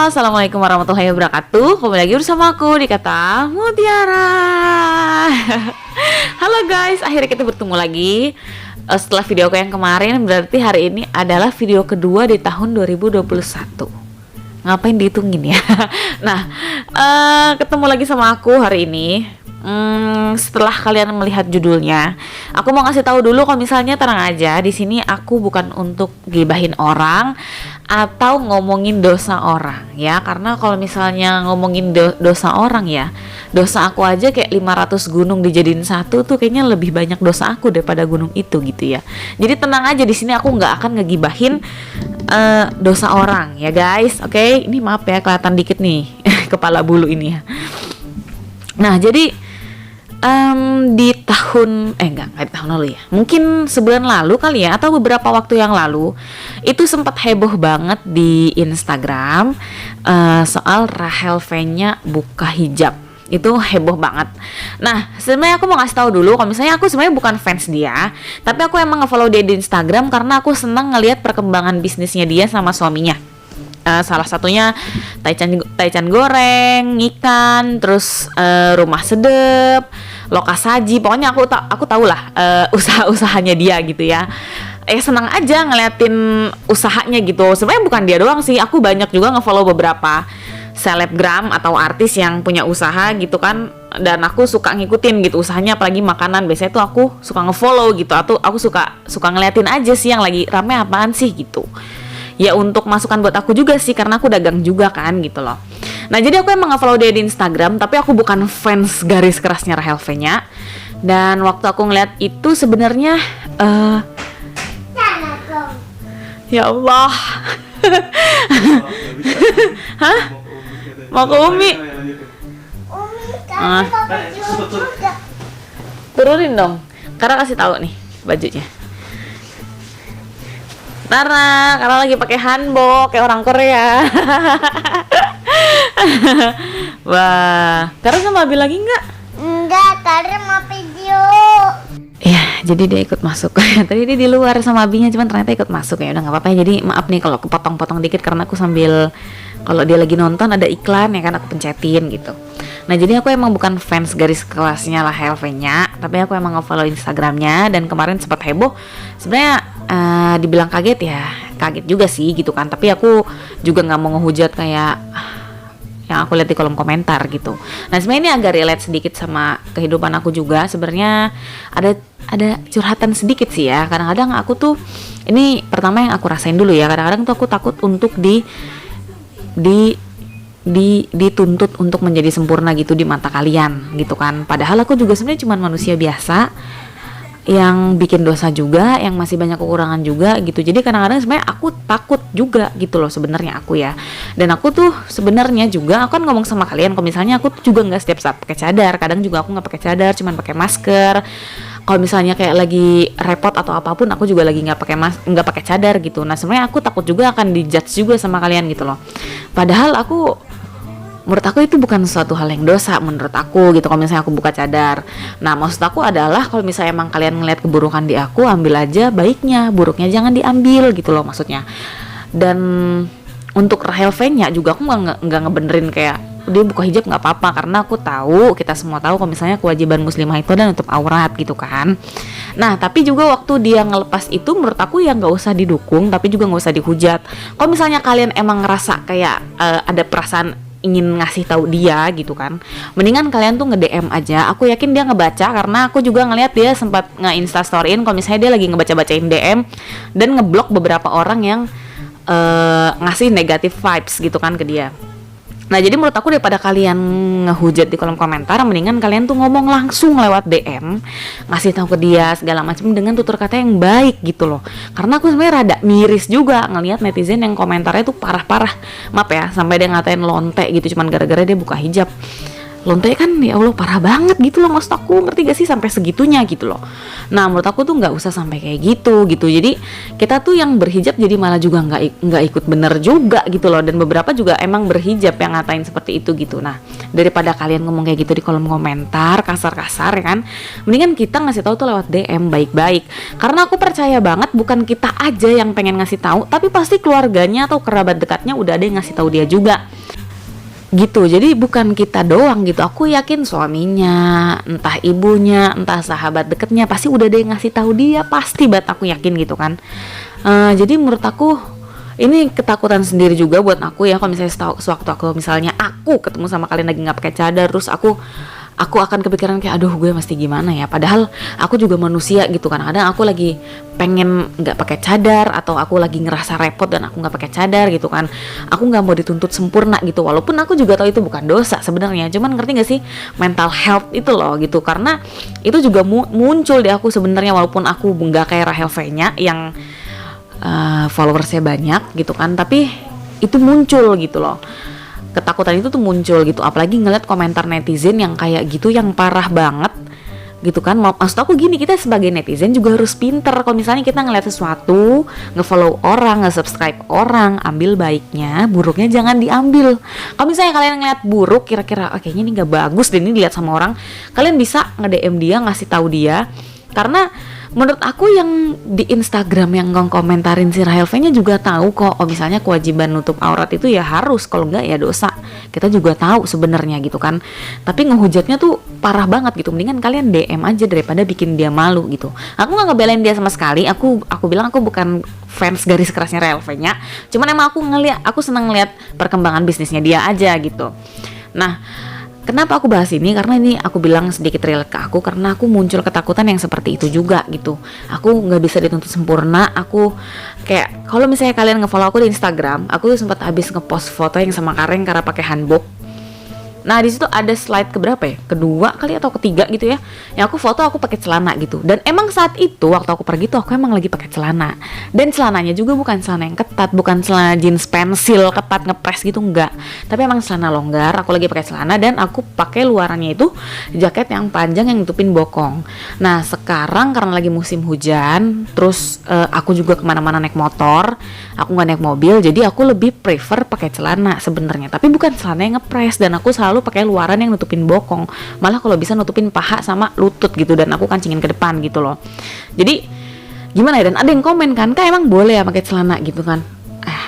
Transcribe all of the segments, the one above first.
Assalamualaikum warahmatullahi wabarakatuh. Kembali lagi bersama aku di Kata Mutiara. Halo guys, akhirnya kita bertemu lagi setelah video aku yang kemarin. Berarti hari ini adalah video kedua di tahun 2021. Ngapain dihitungin ya? Nah, ketemu lagi sama aku hari ini. Setelah kalian melihat judulnya, aku mau ngasih tahu dulu kalau misalnya tenang aja, di sini aku bukan untuk gibahin orang atau ngomongin dosa orang ya, karena kalau misalnya ngomongin dosa orang ya, dosa aku aja kayak 500 gunung dijadiin satu tuh kayaknya lebih banyak dosa aku daripada gunung itu gitu ya. Jadi tenang aja, di sini aku nggak akan ngegibahin dosa orang ya guys. Oke, ini maaf ya kelihatan dikit nih kepala bulu ini ya. Nah jadi di tahun enggak di tahun lalu ya, mungkin sebulan lalu kali ya, atau beberapa waktu yang lalu itu sempat heboh banget di Instagram soal Rachel V-nya buka hijab. Itu heboh banget. Nah sebenarnya aku mau ngasih tahu dulu kalau misalnya aku sebenarnya bukan fans dia, tapi aku emang nge-follow dia di Instagram karena aku senang ngelihat perkembangan bisnisnya dia sama suaminya. Salah satunya taichan goreng, ikan, terus rumah sedep, lokasaji, pokoknya aku tahu lah usaha-usahanya dia gitu ya. Senang aja ngeliatin usahanya gitu. Sebenarnya bukan dia doang sih, aku banyak juga ngefollow beberapa selebgram atau artis yang punya usaha gitu kan, dan aku suka ngikutin gitu usahanya, apalagi makanan. Biasanya tuh aku suka ngefollow gitu, atau aku suka ngeliatin aja sih yang lagi rame apaan sih gitu. Ya untuk masukan buat aku juga sih, karena aku dagang juga kan gitu loh. Nah jadi aku emang nge-follow dia di Instagram, tapi aku bukan fans garis kerasnya Rachel V-nya. Dan waktu aku ngeliat itu sebenarnya ya Allah. Hah? Mau ke Umi? Turunin dong, karena kasih tahu nih bajunya. Karena lagi pakai hanbok kayak orang Korea. Wah, Karena sama Abi lagi nggak? Enggak, karena mau video. Ya, jadi dia ikut masuk. Tadi dia di luar sama Abinya, cuman ternyata ikut masuk ya. Udah nggak apa-apa ya. Jadi maaf nih kalau kepotong-potong dikit, karena aku sambil kalau dia lagi nonton ada iklan ya kan, aku pencetin gitu. Nah jadi aku emang bukan fans garis kelasnya lah Rachel V-nya, tapi aku emang nge-follow Instagramnya, dan kemarin sempat heboh. Sebenarnya dibilang kaget ya, kaget juga sih gitu kan. Tapi aku juga nggak mau ngehujat kayak yang aku lihat di kolom komentar gitu. Nah sebenarnya ini agak relate sedikit sama kehidupan aku juga. Sebenarnya ada curhatan sedikit sih ya. Kadang-kadang aku tuh, ini pertama yang aku rasain dulu ya, kadang-kadang tuh aku takut untuk dituntut untuk menjadi sempurna gitu di mata kalian gitu kan. Padahal aku juga sebenarnya cuma manusia biasa yang bikin dosa juga, yang masih banyak kekurangan juga gitu. Jadi kadang-kadang sebenarnya aku takut juga gitu loh sebenarnya aku ya. Dan aku tuh sebenarnya juga, aku kan ngomong sama kalian kalau misalnya aku tuh juga nggak setiap saat pakai cadar. Kadang juga aku nggak pakai cadar, cuman pakai masker. Kalau misalnya kayak lagi repot atau apapun, aku juga lagi nggak pakai cadar gitu. Nah sebenarnya aku takut juga akan dijudge juga sama kalian gitu loh. Padahal menurut aku itu bukan suatu hal yang dosa menurut aku gitu kalau misalnya aku buka cadar. Nah maksud aku adalah kalau misalnya emang kalian ngeliat keburukan di aku, ambil aja baiknya, buruknya jangan diambil gitu loh maksudnya. Dan untuk Rachel V-nya juga aku nggak ngebenerin kayak dia buka hijab nggak apa-apa, karena aku tahu, kita semua tahu kalau misalnya kewajiban muslimah itu adalah nutup aurat gitu kan. Nah tapi juga waktu dia ngelepas itu, menurut aku ya nggak usah didukung, tapi juga nggak usah dihujat. Kalau misalnya kalian emang ngerasa kayak ada perasaan ingin ngasih tahu dia gitu kan, mendingan kalian tuh nge-DM aja. Aku yakin dia ngebaca, karena aku juga ngeliat dia sempat nge-instastoryin kalau misalnya dia lagi ngebaca-bacain DM dan ngeblok beberapa orang yang ngasih negative vibes gitu kan ke dia. Nah jadi menurut aku daripada kalian ngehujat di kolom komentar, mendingan kalian tuh ngomong langsung lewat DM, ngasih tahu ke dia segala macam dengan tutur kata yang baik gitu loh. Karena aku sebenarnya rada miris juga ngelihat netizen yang komentarnya tuh parah-parah. Maaf ya, sampai dia ngatain lonte gitu cuman gara-gara dia buka hijab. Lonte kan ya Allah parah banget gitu loh, maksud aku, ngerti gak sih, sampai segitunya gitu loh. Nah menurut aku tuh nggak usah sampai kayak gitu. Jadi kita tuh yang berhijab jadi malah juga nggak ikut bener juga gitu loh. Dan beberapa juga emang berhijab yang ngatain seperti itu gitu. Nah daripada kalian ngomong kayak gitu di kolom komentar kasar-kasar ya kan, mendingan kita ngasih tahu tuh lewat DM baik-baik. Karena aku percaya banget bukan kita aja yang pengen ngasih tahu, tapi pasti keluarganya atau kerabat dekatnya udah ada yang ngasih tahu dia juga gitu. Jadi bukan kita doang gitu, aku yakin suaminya, entah ibunya, entah sahabat deketnya pasti udah ada yang ngasih tahu dia, pasti banget aku yakin gitu kan. Jadi menurut aku ini ketakutan sendiri juga buat aku ya, kalau misalnya sewaktu aku misalnya aku ketemu sama kalian lagi nggak pakai cadar, terus aku akan kepikiran kayak aduh gue mesti gimana ya, padahal aku juga manusia gitu kan. Kadang aku lagi pengen nggak pakai cadar, atau aku lagi ngerasa repot dan aku nggak pakai cadar gitu kan. Aku nggak mau dituntut sempurna gitu, walaupun aku juga tahu itu bukan dosa sebenarnya, cuman ngerti nggak sih, mental health itu loh gitu. Karena itu juga muncul di aku sebenarnya, walaupun aku nggak kayak Rahel V-nya yang followersnya banyak gitu kan, tapi itu muncul gitu loh. Ketakutan itu tuh muncul gitu, apalagi ngeliat komentar netizen yang kayak gitu, yang parah banget gitu kan. Maksud aku gini, kita sebagai netizen juga harus pinter. Kalau misalnya kita ngeliat sesuatu, nge-follow orang, nge-subscribe orang, ambil baiknya, buruknya jangan diambil. Kalau misalnya kalian ngeliat buruk, kira-kira kayaknya ini gak bagus deh ini dilihat sama orang, kalian bisa nge-DM dia, ngasih tahu dia. Karena menurut aku yang di Instagram yang komentarin si Rahel V-nya juga tahu kok, misalnya kewajiban nutup aurat itu ya harus, kalau enggak ya dosa. Kita juga tahu sebenarnya gitu kan. Tapi ngehujatnya tuh parah banget gitu. Mendingan kalian DM aja daripada bikin dia malu gitu. Aku nggak ngebelain dia sama sekali. Aku bilang aku bukan fans garis kerasnya Rahel V-nya. Cuman emang aku senang ngeliat perkembangan bisnisnya dia aja gitu. Nah, kenapa aku bahas ini? Karena ini aku bilang sedikit relate ke aku, karena aku muncul ketakutan yang seperti itu juga gitu. Aku nggak bisa dituntut sempurna. Aku kayak kalau misalnya kalian nge-follow aku di Instagram, aku sempat habis nge-post foto yang sama Karen karena pakai hanbok. Nah di situ ada slide keberapa ya? Kedua kali atau ketiga gitu ya. Yang aku foto aku pakai celana gitu. Dan emang saat itu waktu aku pergi tuh aku emang lagi pakai celana. Dan celananya juga bukan celana yang ketat, bukan celana jeans pensil ketat ngepres gitu, enggak. Tapi emang celana longgar. Aku lagi pakai celana dan aku pakai luarannya itu jaket yang panjang yang nutupin bokong. Nah sekarang karena lagi musim hujan, terus aku juga kemana-mana naik motor, aku nggak naik mobil, jadi aku lebih prefer pakai celana sebenarnya. Tapi bukan celana yang ngepres, dan aku selalu pakai luaran yang nutupin bokong, malah kalau bisa nutupin paha sama lutut gitu, dan aku kancingin ke depan gitu loh. Jadi gimana ya, dan ada yang komen kan, Kak emang boleh ya pakai celana gitu kan.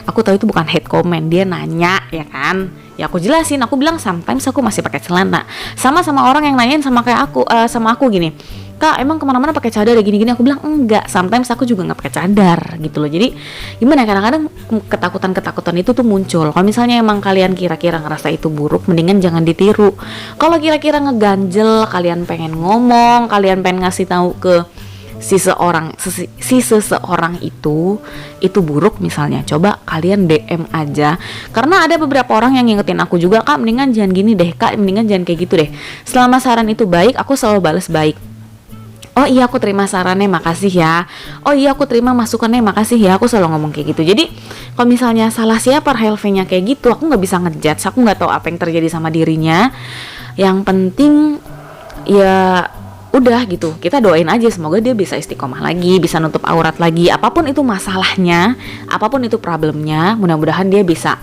Aku tahu itu bukan hate comment, dia nanya ya kan. Ya aku jelasin, aku bilang sometimes aku masih pakai celana. Sama orang yang nanyain sama aku gini, Kak emang kemana-mana pakai cadar ya gini-gini. Aku bilang enggak, sometimes aku juga nggak pakai cadar gitu loh. Jadi gimana, kadang-kadang ketakutan itu tuh muncul. Kalau misalnya emang kalian kira-kira ngerasa itu buruk, mendingan jangan ditiru. Kalau kira-kira ngeganjel, kalian pengen ngomong, kalian pengen ngasih tahu ke si seseorang itu buruk misalnya, coba kalian DM aja. Karena ada beberapa orang yang ngingetin aku juga, Kak mendingan jangan gini deh, Kak mendingan jangan kayak gitu deh. Selama saran itu baik, aku selalu balas baik. Oh iya aku terima sarannya, makasih ya. Oh iya aku terima masukannya, makasih ya. Aku selalu ngomong kayak gitu. Jadi kalau misalnya salah siapa Rahel V-nya kayak gitu, aku nggak bisa ngejudge. Aku nggak tahu apa yang terjadi sama dirinya. Yang penting ya udah gitu, kita doain aja semoga dia bisa istiqomah lagi, bisa nutup aurat lagi. Apapun itu masalahnya, apapun itu problemnya, mudah-mudahan dia bisa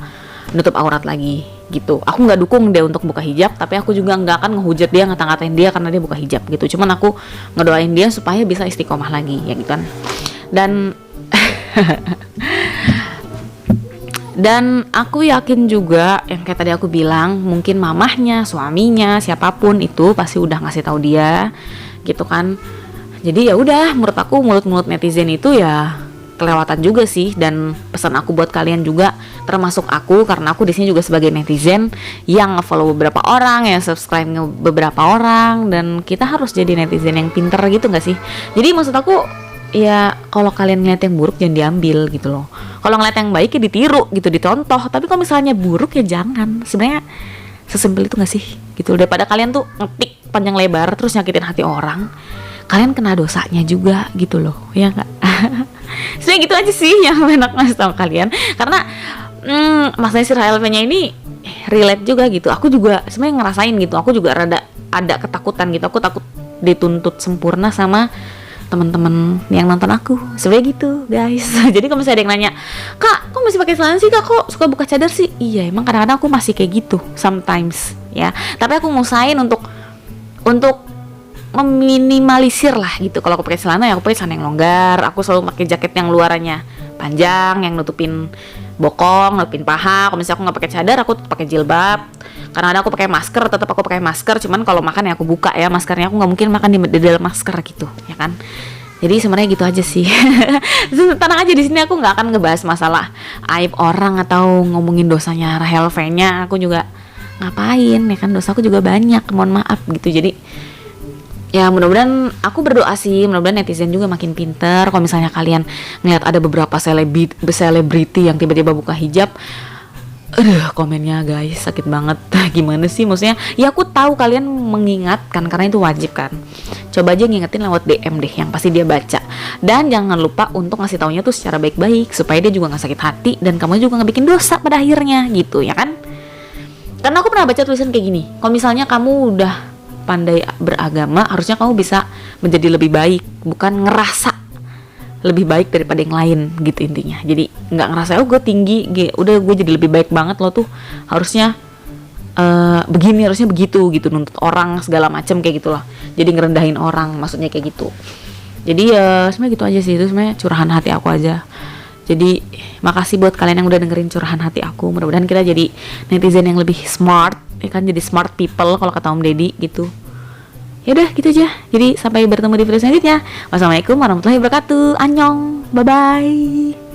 nutup aurat lagi gitu. Aku nggak dukung dia untuk buka hijab, tapi aku juga nggak akan ngehujat dia, ngata-ngatain dia karena dia buka hijab gitu. Cuman aku ngedoain dia supaya bisa istiqomah lagi ya gitu kan. Dan aku yakin juga yang kayak tadi aku bilang, mungkin mamahnya, suaminya, siapapun itu pasti udah ngasih tahu dia gitu kan. Jadi ya udah, menurut aku mulut-mulut netizen itu ya kelewatan juga sih. Dan pesan aku buat kalian juga, termasuk aku, karena aku di sini juga sebagai netizen yang follow beberapa orang, yang subscribe beberapa orang, dan kita harus jadi netizen yang pinter gitu nggak sih? Jadi maksud aku ya kalau kalian ngeliat yang buruk jangan diambil gitu loh. Kalau ngeliat yang baik ya ditiru gitu, dicontoh. Tapi kalau misalnya buruk ya jangan. Sebenarnya sesimpel itu nggak sih gitu. Daripada kalian tuh ngetik panjang lebar terus nyakitin hati orang, kalian kena dosanya juga gitu loh, ya nggak? Sebenarnya gitu aja sih yang enak ngasih tahu kalian. Karena masalah si Rahel V-nya ini relate juga gitu. Aku juga sebenarnya ngerasain gitu. Aku juga rada ada ketakutan gitu. Aku takut dituntut sempurna sama teman-teman yang nonton aku. Sebenarnya gitu, guys. Jadi kalau misalnya ada yang nanya, "Kak, kok masih pakai celana sih? Kak, kok suka buka cadar sih?" Iya, emang kadang-kadang aku masih kayak gitu sometimes, ya. Tapi aku ngusahain untuk meminimalisir lah gitu. Kalau aku pakai celana ya aku pakai celana yang longgar. Aku selalu pakai jaket yang luarannya panjang, yang nutupin bokong, nutupin paha. Kalau misalnya aku nggak pakai cadar, aku pakai jilbab. Karena ada aku pakai masker, tetap aku pakai masker. Cuman kalau makan ya aku buka ya maskernya. Aku nggak mungkin makan di dalam masker gitu, ya kan? Jadi sebenarnya gitu aja sih. Tenang aja, di sini aku nggak akan ngebahas masalah aib orang atau ngomongin dosanya Rahel V-nya. Aku juga ngapain ya kan, dosaku juga banyak. Mohon maaf gitu. Jadi ya mudah-mudahan, aku berdoa sih mudah-mudahan netizen juga makin pinter. Kalau misalnya kalian ngeliat ada beberapa selebriti yang tiba-tiba buka hijab, komennya guys sakit banget. Gimana sih maksudnya? Ya aku tahu kalian mengingatkan karena itu wajib kan. Coba aja ngingetin lewat DM deh, yang pasti dia baca. Dan jangan lupa untuk ngasih taunya tuh secara baik-baik supaya dia juga nggak sakit hati dan kamu juga nggak bikin dosa pada akhirnya gitu, ya kan? Karena aku pernah baca tulisan kayak gini, kalau misalnya kamu udah pandai beragama, harusnya kamu bisa menjadi lebih baik, bukan ngerasa lebih baik daripada yang lain gitu intinya. Jadi nggak ngerasa oh gue tinggi, udah gue jadi lebih baik banget, lo tuh harusnya begini, harusnya begitu gitu, nuntut orang segala macam kayak gitulah. Jadi ngerendahin orang, maksudnya kayak gitu. Jadi ya sebenarnya gitu aja sih, itu sebenarnya curahan hati aku aja. Jadi makasih buat kalian yang udah dengerin curahan hati aku. Mudah-mudahan kita jadi netizen yang lebih smart, ya kan, jadi smart people kalau kata Om Deddy gitu. Ya udah gitu aja. Jadi sampai bertemu di video selanjutnya. Wassalamualaikum warahmatullahi wabarakatuh. Annyeong. Bye bye.